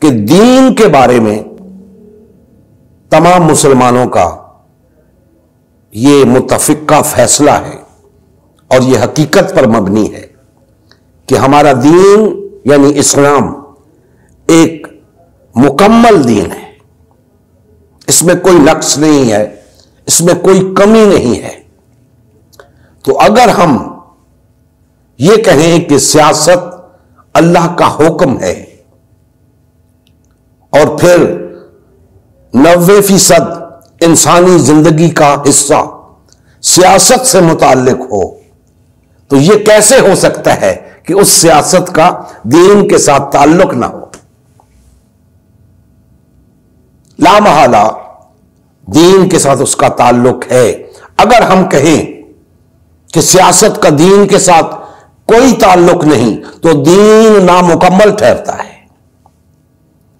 کہ دین کے بارے میں تمام مسلمانوں کا یہ متفقہ فیصلہ ہے اور یہ حقیقت پر مبنی ہے کہ ہمارا دین یعنی اسلام ایک مکمل دین ہے، اس میں کوئی نقص نہیں ہے، اس میں کوئی کمی نہیں ہے۔ تو اگر ہم یہ کہیں کہ سیاست اللہ کا حکم ہے اور پھر 90% انسانی زندگی کا حصہ سیاست سے متعلق ہو، تو یہ کیسے ہو سکتا ہے کہ اس سیاست کا دین کے ساتھ تعلق نہ ہو؟ لا محالہ دین کے ساتھ اس کا تعلق ہے۔ اگر ہم کہیں کہ سیاست کا دین کے ساتھ کوئی تعلق نہیں تو دین نامکمل ٹھہرتا ہے،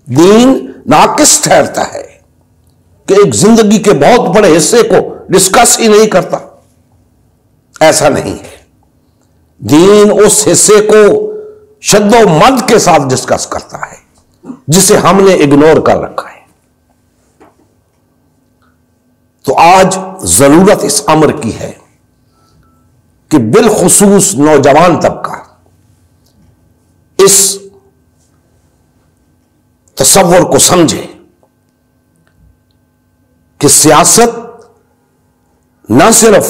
دین ناقص ٹھہرتا ہے کہ ایک زندگی کے بہت بڑے حصے کو ڈسکس ہی نہیں کرتا۔ ایسا نہیں ہے، دین اس حصے کو شد و مد کے ساتھ ڈسکس کرتا ہے جسے ہم نے اگنور کر رکھا ہے۔ تو آج ضرورت اس امر کی ہے کہ بالخصوص نوجوان طبقہ اس تصور کو سمجھے کہ سیاست نہ صرف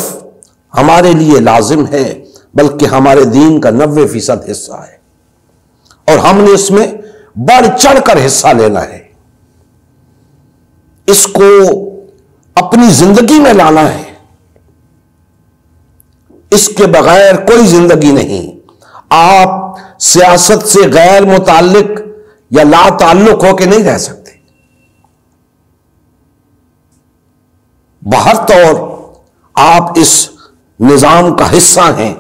ہمارے لیے لازم ہے بلکہ ہمارے دین کا 90% حصہ ہے، اور ہم نے اس میں بڑھ چڑھ کر حصہ لینا ہے، اس کو اپنی زندگی میں لانا ہے۔ اس کے بغیر کوئی زندگی نہیں۔ آپ سیاست سے غیر متعلق یا لا تعلق ہو کے نہیں رہ سکتے۔ بہر طور آپ اس نظام کا حصہ ہیں،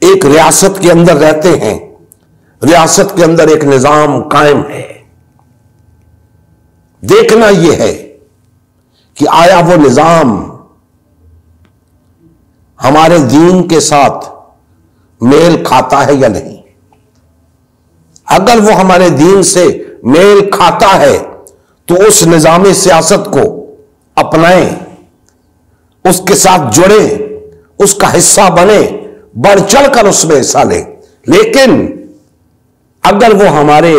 ایک ریاست کے اندر رہتے ہیں، ریاست کے اندر ایک نظام قائم ہے۔ دیکھنا یہ ہے کہ آیا وہ نظام ہمارے دین کے ساتھ میل کھاتا ہے یا نہیں۔ اگر وہ ہمارے دین سے میل کھاتا ہے تو اس نظام سیاست کو اپنائیں، اس کے ساتھ جڑیں، اس کا حصہ بنیں، بڑھ چڑھ کر اس میں حصہ لیں۔ لیکن اگر وہ ہمارے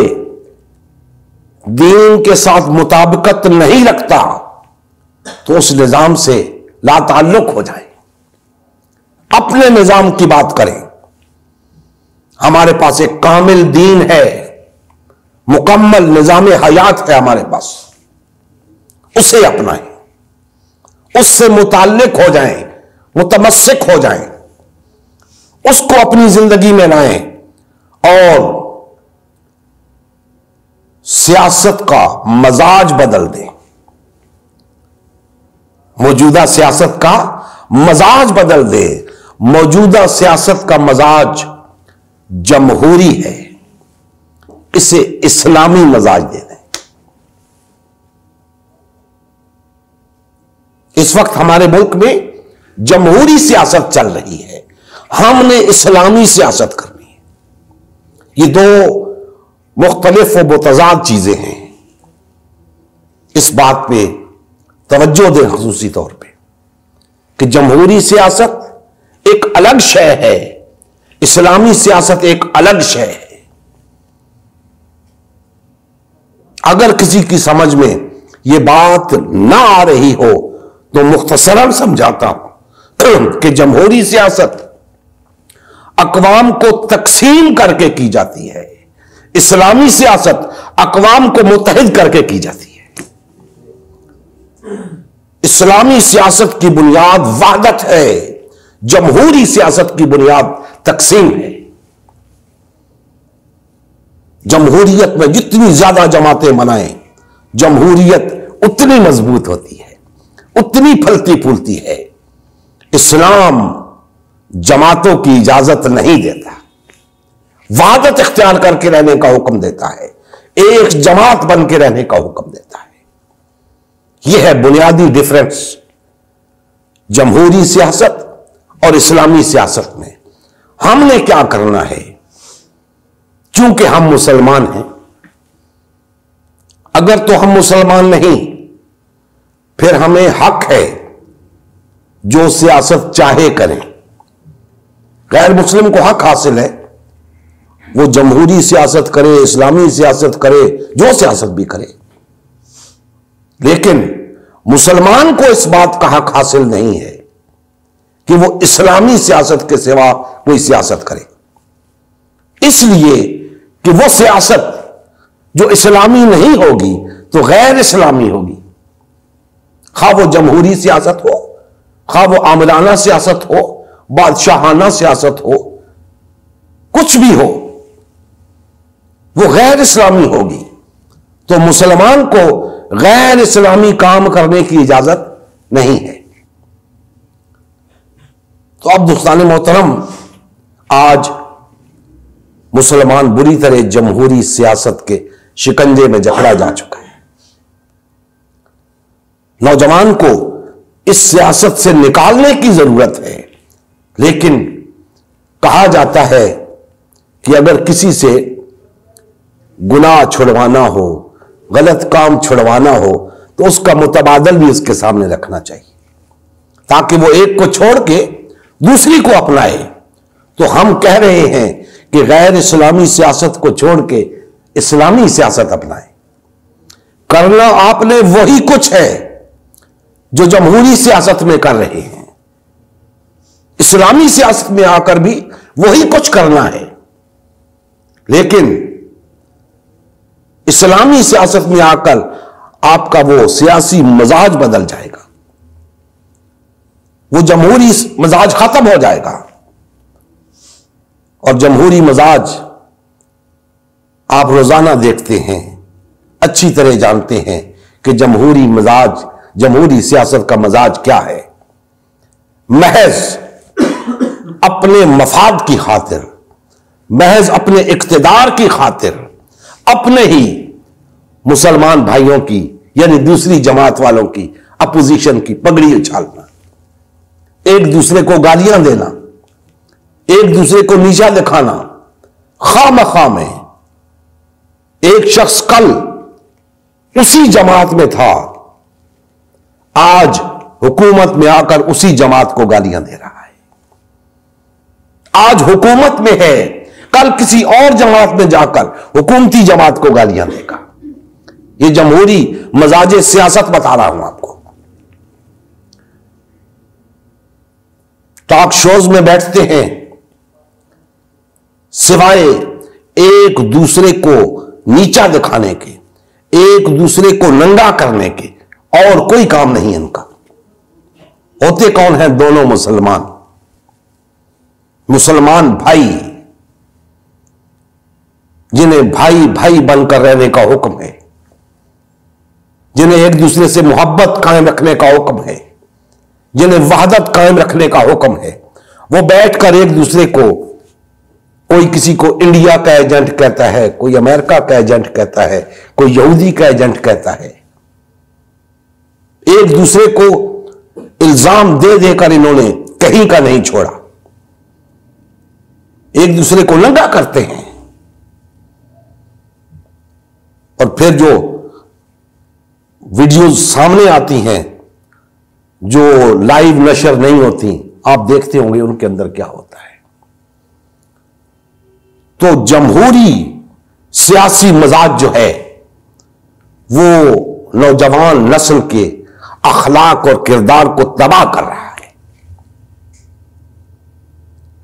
دین کے ساتھ مطابقت نہیں رکھتا تو اس نظام سے لا تعلق ہو جائیں، اپنے نظام کی بات کریں۔ ہمارے پاس ایک کامل دین ہے، مکمل نظام حیات ہے ہمارے پاس، اسے اپنائیں، اس سے متعلق ہو جائیں، متمسک ہو جائیں، اس کو اپنی زندگی میں لائیں اور سیاست کا مزاج بدل دیں۔ موجودہ سیاست کا مزاج بدل دے۔ موجودہ سیاست کا مزاج جمہوری ہے، اسے اسلامی مزاج دے دیں۔ اس وقت ہمارے ملک میں جمہوری سیاست چل رہی ہے، ہم نے اسلامی سیاست کرنی ہے۔ یہ دو مختلف و متضاد چیزیں ہیں، اس بات پہ توجہ دیں خصوصی طور پہ کہ جمہوری سیاست ایک الگ شے ہے، اسلامی سیاست ایک الگ شے ہے۔ اگر کسی کی سمجھ میں یہ بات نہ آ رہی ہو تو مختصراً سمجھاتا ہوں کہ جمہوری سیاست اقوام کو تقسیم کر کے کی جاتی ہے، اسلامی سیاست اقوام کو متحد کر کے کی جاتی ہے۔ اسلامی سیاست کی بنیاد وحدت ہے، جمہوری سیاست کی بنیاد تقسیم ہے۔ جمہوریت میں جتنی زیادہ جماعتیں منائیں، جمہوریت اتنی مضبوط ہوتی ہے، اتنی پھلتی پھولتی ہے۔ اسلام جماعتوں کی اجازت نہیں دیتا، وحدت اختیار کر کے رہنے کا حکم دیتا ہے، ایک جماعت بن کے رہنے کا حکم دیتا ہے۔ یہ ہے بنیادی ڈفرنس جمہوری سیاست اور اسلامی سیاست میں۔ ہم نے کیا کرنا ہے؟ چونکہ ہم مسلمان ہیں، اگر تو ہم مسلمان نہیں، پھر ہمیں حق ہے جو سیاست چاہے کریں. غیر مسلم کو حق حاصل ہے، وہ جمہوری سیاست کرے، اسلامی سیاست کرے، جو سیاست بھی کرے. لیکن مسلمان کو اس بات کا حق حاصل نہیں ہے کہ وہ اسلامی سیاست کے سوا کوئی سیاست کرے. اس لیے کہ وہ سیاست جو اسلامی نہیں ہوگی تو غیر اسلامی ہوگی. خواہ وہ جمہوری سیاست ہو، خواہ وہ عاملانہ سیاست ہو، بادشاہانہ سیاست ہو، کچھ بھی ہو، وہ غیر اسلامی ہوگی. تو مسلمان کو غیر اسلامی کام کرنے کی اجازت نہیں ہے. تو اب دوستان محترم، آج مسلمان بری طرح جمہوری سیاست کے شکنجے میں جکڑا جا چکا ہے. نوجوان کو اس سیاست سے نکالنے کی ضرورت ہے، لیکن کہا جاتا ہے کہ اگر کسی سے گناہ چھڑوانا ہو، غلط کام چھڑوانا ہو، تو اس کا متبادل بھی اس کے سامنے رکھنا چاہیے تاکہ وہ ایک کو چھوڑ کے دوسری کو اپنائے. تو ہم کہہ رہے ہیں کہ غیر اسلامی سیاست کو چھوڑ کے اسلامی سیاست اپنائے. کرنا آپ نے وہی کچھ ہے جو جمہوری سیاست میں کر رہے ہیں، اسلامی سیاست میں آ کر بھی وہی کچھ کرنا ہے. لیکن اسلامی سیاست میں آ کر آپ کا وہ سیاسی مزاج بدل جائے گا، وہ جمہوری مزاج ختم ہو جائے گا. اور جمہوری مزاج آپ روزانہ دیکھتے ہیں، اچھی طرح جانتے ہیں کہ جمہوری سیاست کا مزاج کیا ہے. محض اپنے مفاد کی خاطر، محض اپنے اقتدار کی خاطر، اپنے ہی مسلمان بھائیوں کی یعنی دوسری جماعت والوں کی، اپوزیشن کی پگڑی اچھالنا، ایک دوسرے کو گالیاں دینا، ایک دوسرے کو نیچا دکھانا، خواہ مخواہ میں. ایک شخص کل اسی جماعت میں تھا، آج حکومت میں آ کر اسی جماعت کو گالیاں دے رہا ہے. آج حکومت میں ہے، کل کسی اور جماعت میں جا کر حکومتی جماعت کو گالیاں دے گا. یہ جمہوری مزاج سیاست بتا رہا ہوں آپ کو. ٹاک شوز میں بیٹھتے ہیں، سوائے ایک دوسرے کو نیچا دکھانے کے، ایک دوسرے کو ننگا کرنے کے، اور کوئی کام نہیں ان کا. ہوتے کون ہیں؟ دونوں مسلمان بھائی، جنہیں بھائی بھائی بن کر رہنے کا حکم ہے، جنہیں ایک دوسرے سے محبت قائم رکھنے کا حکم ہے، جنہیں وحدت قائم رکھنے کا حکم ہے. وہ بیٹھ کر ایک دوسرے کو، کوئی کسی کو انڈیا کا ایجنٹ کہتا ہے، کوئی امریکہ کا ایجنٹ کہتا ہے، کوئی یہودی کا ایجنٹ کہتا ہے. ایک دوسرے کو الزام دے دے کر انہوں نے کہیں کا نہیں چھوڑا، ایک دوسرے کو ننگا کرتے ہیں. اور پھر جو ویڈیوز سامنے آتی ہیں جو لائیو نشر نہیں ہوتی، آپ دیکھتے ہوں گے ان کے اندر کیا ہوتا ہے. تو جمہوری سیاسی مزاج جو ہے وہ نوجوان نسل کے اخلاق اور کردار کو تباہ کر رہا ہے.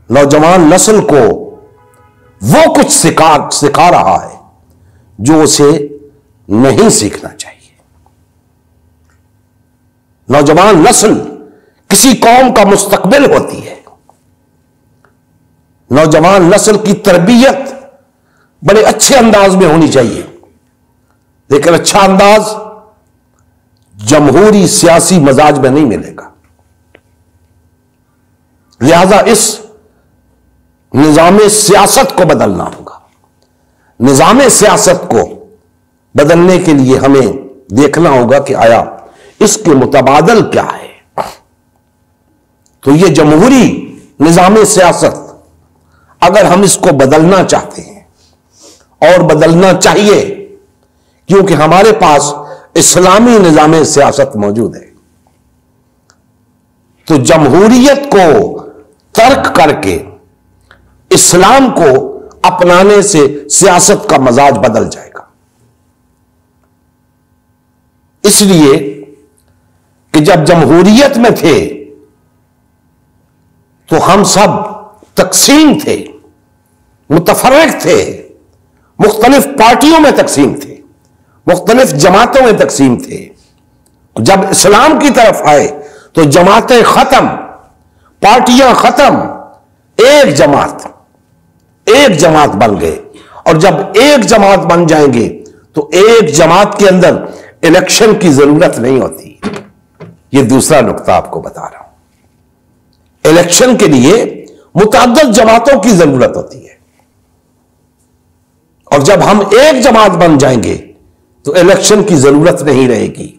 نوجوان نسل کو وہ کچھ سکھا رہا ہے جو اسے نہیں سیکھنا چاہیے. نوجوان نسل کسی قوم کا مستقبل ہوتی ہے. نوجوان نسل کی تربیت بڑے اچھے انداز میں ہونی چاہیے، لیکن اچھا انداز جمہوری سیاسی مزاج میں نہیں ملے گا. لہذا اس نظام سیاست کو بدلنا ہوگا. نظام سیاست کو بدلنے کے لیے ہمیں دیکھنا ہوگا کہ آیا اس کے متبادل کیا ہے. تو یہ جمہوری نظام سیاست اگر ہم اس کو بدلنا چاہتے ہیں، اور بدلنا چاہیے، کیونکہ ہمارے پاس اسلامی نظام سیاست موجود ہے. تو جمہوریت کو ترک کر کے اسلام کو اپنانے سے سیاست کا مزاج بدل جائے گا. اس لیے کہ جب جمہوریت میں تھے تو ہم سب تقسیم تھے، متفرق تھے، مختلف پارٹیوں میں تقسیم تھے، مختلف جماعتوں میں تقسیم تھے. جب اسلام کی طرف آئے تو جماعتیں ختم، پارٹیاں ختم، ایک جماعت بن گئے. اور جب ایک جماعت بن جائیں گے تو ایک جماعت کے اندر الیکشن کی ضرورت نہیں ہوتی. یہ دوسرا نقطہ آپ کو بتا رہا ہوں. الیکشن کے لیے متعدد جماعتوں کی ضرورت ہوتی ہے، اور جب ہم ایک جماعت بن جائیں گے تو الیکشن کی ضرورت نہیں رہے گی.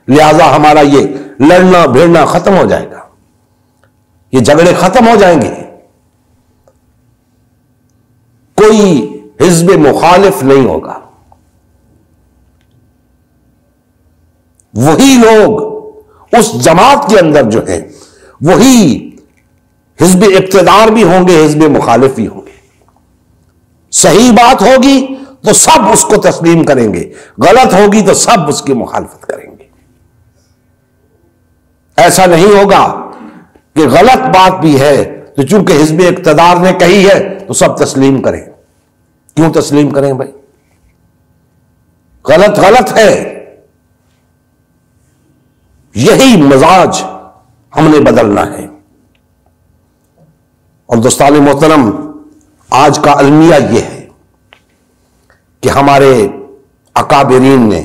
لہذا ہمارا یہ لڑنا بھیڑنا ختم ہو جائے گا، یہ جھگڑے ختم ہو جائیں گے. کوئی حزب مخالف نہیں ہوگا. وہی لوگ اس جماعت کے اندر جو ہیں وہی حزب اقتدار بھی ہوں گے، حزب مخالف بھی ہوں گے. صحیح بات ہوگی تو سب اس کو تسلیم کریں گے، غلط ہوگی تو سب اس کی مخالفت کریں گے. ایسا نہیں ہوگا کہ غلط بات بھی ہے تو چونکہ حزب اقتدار نے کہی ہے تو سب تسلیم کریں. کیوں تسلیم کریں بھائی؟ غلط ہے. یہی مزاج ہم نے بدلنا ہے. اور دوستان محترم، آج کا المیہ یہ ہے کہ ہمارے اکابرین نے،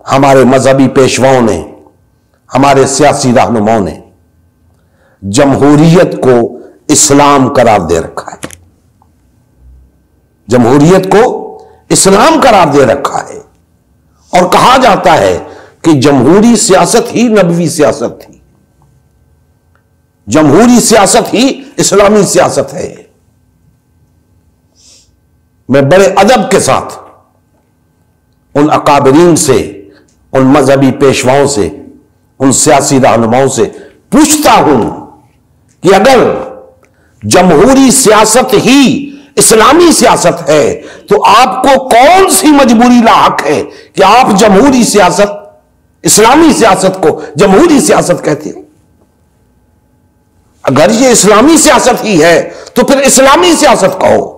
ہمارے مذہبی پیشواؤں نے، ہمارے سیاسی رہنماؤں نے جمہوریت کو اسلام قرار دے رکھا ہے. جمہوریت کو اسلام قرار دے رکھا ہے اور کہا جاتا ہے کہ جمہوری سیاست ہی نبوی سیاست تھی، جمہوری سیاست ہی اسلامی سیاست ہے. میں بڑے ادب کے ساتھ ان اکابرین سے، ان مذہبی پیشواؤں سے، ان سیاسی رہنماؤں سے پوچھتا ہوں کہ اگر جمہوری سیاست ہی اسلامی سیاست ہے تو آپ کو کون سی مجبوری لاحق ہے کہ آپ جمہوری سیاست، اسلامی سیاست کو جمہوری سیاست کہتے ہیں؟ اگر یہ اسلامی سیاست ہی ہے تو پھر اسلامی سیاست کہو،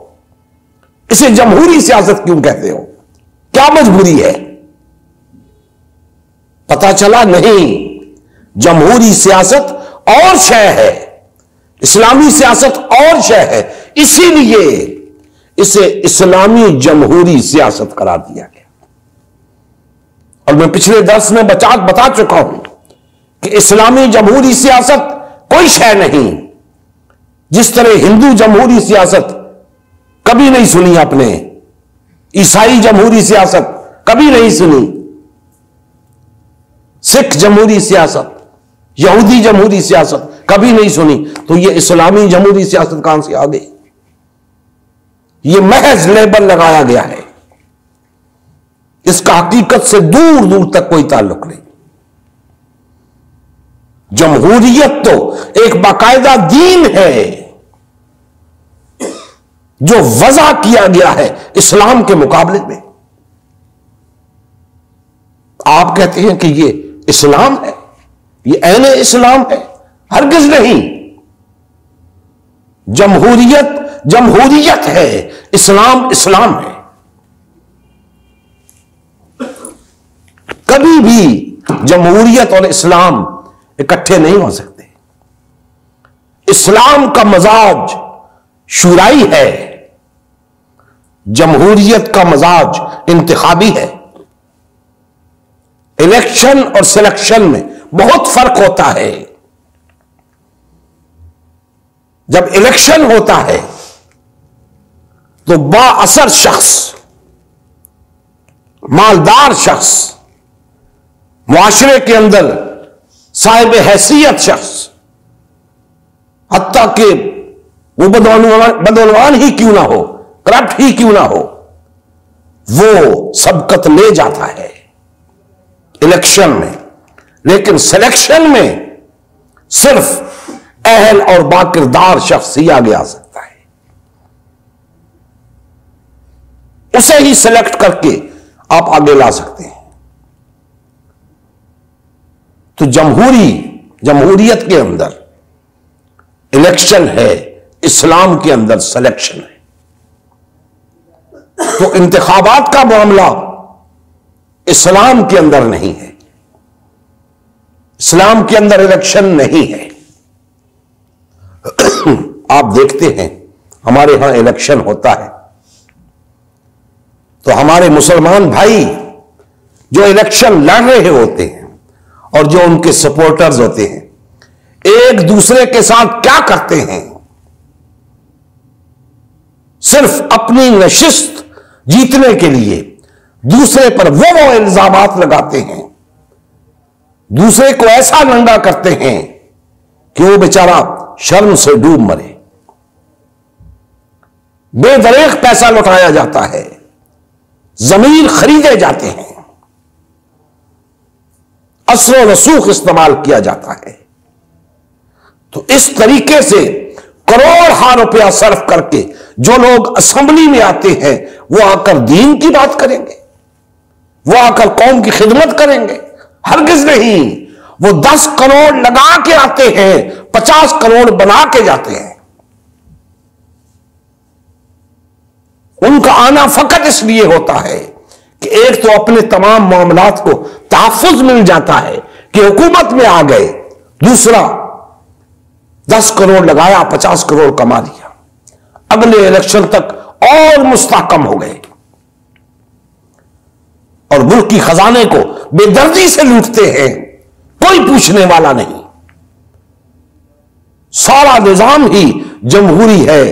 اسے جمہوری سیاست کیوں کہتے ہو؟ کیا مجبوری ہے؟ پتا چلا نہیں، جمہوری سیاست اور شے ہے، اسلامی سیاست اور شے ہے. اسی لیے اسے اسلامی جمہوری سیاست قرار دیا گیا. اور میں پچھلے درس میں بتا چکا ہوں کہ اسلامی جمہوری سیاست کوئی شے نہیں. جس طرح ہندو جمہوری سیاست کبھی نہیں سنی آپ نے، عیسائی جمہوری سیاست کبھی نہیں سنی، سکھ جمہوری سیاست، یہودی جمہوری سیاست کبھی نہیں سنی، تو یہ اسلامی جمہوری سیاست کہاں سے آ گئی؟ یہ محض لیبل لگایا گیا ہے، اس کا حقیقت سے دور دور تک کوئی تعلق نہیں. جمہوریت تو ایک باقاعدہ دین ہے جو وضع کیا گیا ہے اسلام کے مقابلے میں. آپ کہتے ہیں کہ یہ اسلام ہے، یہ عین اسلام ہے؟ ہرگز نہیں. جمہوریت ہے، اسلام ہے. کبھی بھی جمہوریت اور اسلام اکٹھے نہیں ہو سکتے. اسلام کا مزاج شورائی ہے، جمہوریت کا مزاج انتخابی ہے. الیکشن اور سلیکشن میں بہت فرق ہوتا ہے. جب الیکشن ہوتا ہے تو با اثر شخص، مالدار شخص، معاشرے کے اندر صاحب حیثیت شخص، حتیٰ کہ وہ بدعنوان ہی کیوں نہ ہو، کرپٹ ہی کیوں نہ ہو، وہ سبقت لے جاتا ہے الیکشن میں، لیکن سلیکشن میں صرف اہل اور باکردار شخص ہی آگے آ سکتا ہے، اسے ہی سلیکٹ کر کے آپ آگے لا سکتے ہیں۔ تو جمہوریت کے اندر الیکشن ہے، اسلام کے اندر سلیکشن ہے۔ تو انتخابات کا معاملہ اسلام کے اندر نہیں ہے، اسلام کے اندر الیکشن نہیں ہے۔ آپ دیکھتے ہیں ہمارے ہاں الیکشن ہوتا ہے تو ہمارے مسلمان بھائی جو الیکشن لڑ رہے ہوتے ہیں اور جو ان کے سپورٹرز ہوتے ہیں، ایک دوسرے کے ساتھ کیا کرتے ہیں؟ صرف اپنی نشست جیتنے کے لیے دوسرے پر وہ الزامات لگاتے ہیں، دوسرے کو ایسا ننگا کرتے ہیں کہ وہ بیچارہ شرم سے ڈوب مرے۔ بے دریغ پیسہ لوٹایا جاتا ہے، زمین خریدے جاتے ہیں، اسر و رسوخ استعمال کیا جاتا ہے۔ تو اس طریقے سے کروڑ روپیہ صرف کر کے جو لوگ اسمبلی میں آتے ہیں وہ آ کر دین کی بات کریں گے، وہ آ کر قوم کی خدمت کریں گے؟ ہرگز نہیں۔ وہ 10 کروڑ لگا کے آتے ہیں، 50 کروڑ بنا کے جاتے ہیں۔ ان کا آنا فقط اس لیے ہوتا ہے کہ ایک تو اپنے تمام معاملات کو تحفظ مل جاتا ہے کہ حکومت میں آ گئے، دوسرا 10 کروڑ لگایا، 50 کروڑ کما لیا، اگلے الیکشن تک اور مستحکم ہو گئے اور ملک کی خزانے کو بے دردی سے لوٹتے ہیں، کوئی پوچھنے والا نہیں۔ سارا نظام ہی جمہوری ہے،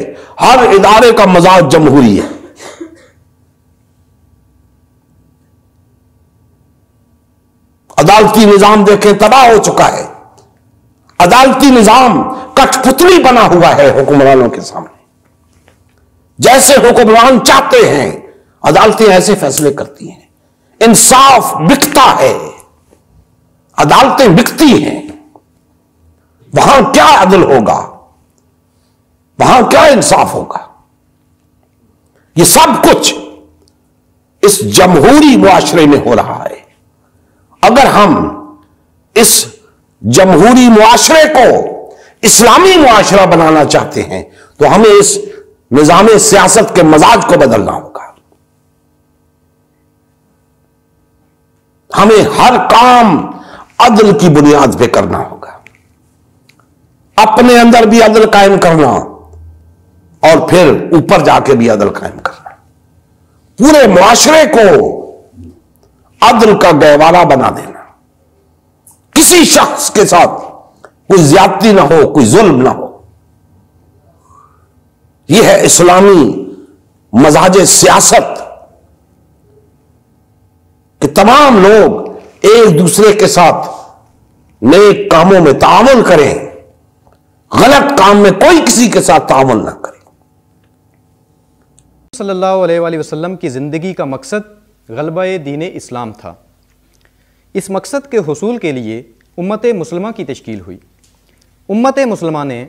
ہر ادارے کا مزاج جمہوری ہے۔ عدالتی نظام دیکھیں تباہ ہو چکا ہے، عدالتی نظام کٹ پتلی بنا ہوا ہے حکمرانوں کے سامنے۔ جیسے حکمران چاہتے ہیں عدالتیں ایسے فیصلے کرتی ہیں۔ انصاف بکتا ہے، عدالتیں بکتی ہیں، وہاں کیا عدل ہوگا، وہاں کیا انصاف ہوگا؟ یہ سب کچھ اس جمہوری معاشرے میں ہو رہا ہے۔ اگر ہم اس جمہوری معاشرے کو اسلامی معاشرہ بنانا چاہتے ہیں تو ہمیں اس نظام سیاست کے مزاج کو بدلنا ہوگا۔ ہمیں ہر کام عدل کی بنیاد پہ کرنا ہوگا، اپنے اندر بھی عدل قائم کرنا اور پھر اوپر جا کے بھی عدل قائم کرنا، پورے معاشرے کو عدل کا گہوارہ بنا دینا، کسی شخص کے ساتھ کوئی زیادتی نہ ہو، کوئی ظلم نہ ہو۔ یہ ہے اسلامی مزاج سیاست کہ تمام لوگ ایک دوسرے کے ساتھ نیک کاموں میں تعاون کریں، غلط کام میں کوئی کسی کے ساتھ تعاون نہ کرے۔ صلی اللہ علیہ وآلہ وسلم کی زندگی کا مقصد غلبہ دین اسلام تھا۔ اس مقصد کے حصول کے لیے امت مسلمہ کی تشکیل ہوئی۔ امت مسلمہ نے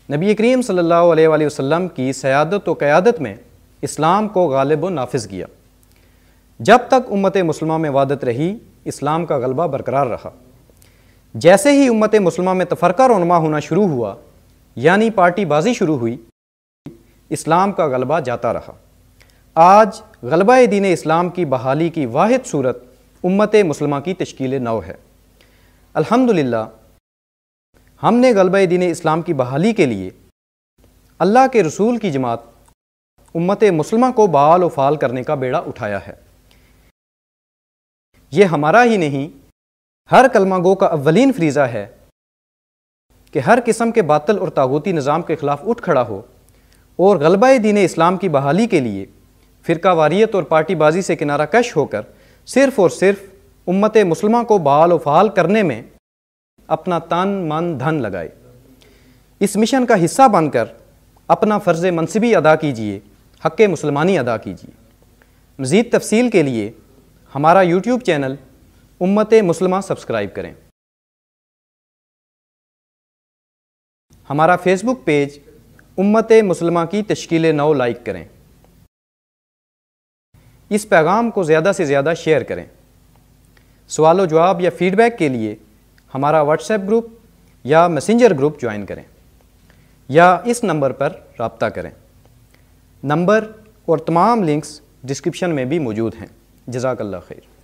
نبی کریم صلی اللہ علیہ وآلہ وسلم کی سیادت و قیادت میں اسلام کو غالب و نافذ کیا۔ جب تک امت مسلمہ میں وحدت رہی، اسلام کا غلبہ برقرار رہا۔ جیسے ہی امت مسلمہ میں تفرقہ رونما ہونا شروع ہوا، یعنی پارٹی بازی شروع ہوئی، اسلام کا غلبہ جاتا رہا۔ آج غلبہ دین اسلام کی بحالی کی واحد صورت امت مسلمہ کی تشکیل نو ہے۔ الحمدللہ ہم نے غلبہ دین اسلام کی بحالی کے لیے اللہ کے رسول کی جماعت امت مسلمہ کو بحال و فعال کرنے کا بیڑا اٹھایا ہے۔ یہ ہمارا ہی نہیں، ہر کلمہ گو کا اولین فریضہ ہے کہ ہر قسم کے باطل اور طاغوتی نظام کے خلاف اٹھ کھڑا ہو اور غلبہ دین اسلام کی بحالی کے لیے فرقہ واریت اور پارٹی بازی سے کنارہ کش ہو کر صرف اور صرف امت مسلمہ کو بحال و فعال کرنے میں اپنا تن من دھن لگائے۔ اس مشن کا حصہ بن کر اپنا فرض منصبی ادا کیجیے، حق مسلمانی ادا کیجیے۔ مزید تفصیل کے لیے ہمارا یوٹیوب چینل امت مسلمہ سبسکرائب کریں۔ ہمارا فیس بک پیج امت مسلمہ کی تشکیل نو لائک کریں۔ اس پیغام کو زیادہ سے زیادہ شیئر کریں۔ سوال و جواب یا فیڈ بیک کے لیے ہمارا واٹس ایپ گروپ یا میسنجر گروپ جوائن کریں یا اس نمبر پر رابطہ کریں۔ نمبر اور تمام لنکس ڈسکرپشن میں بھی موجود ہیں۔ جزاک اللہ خیر۔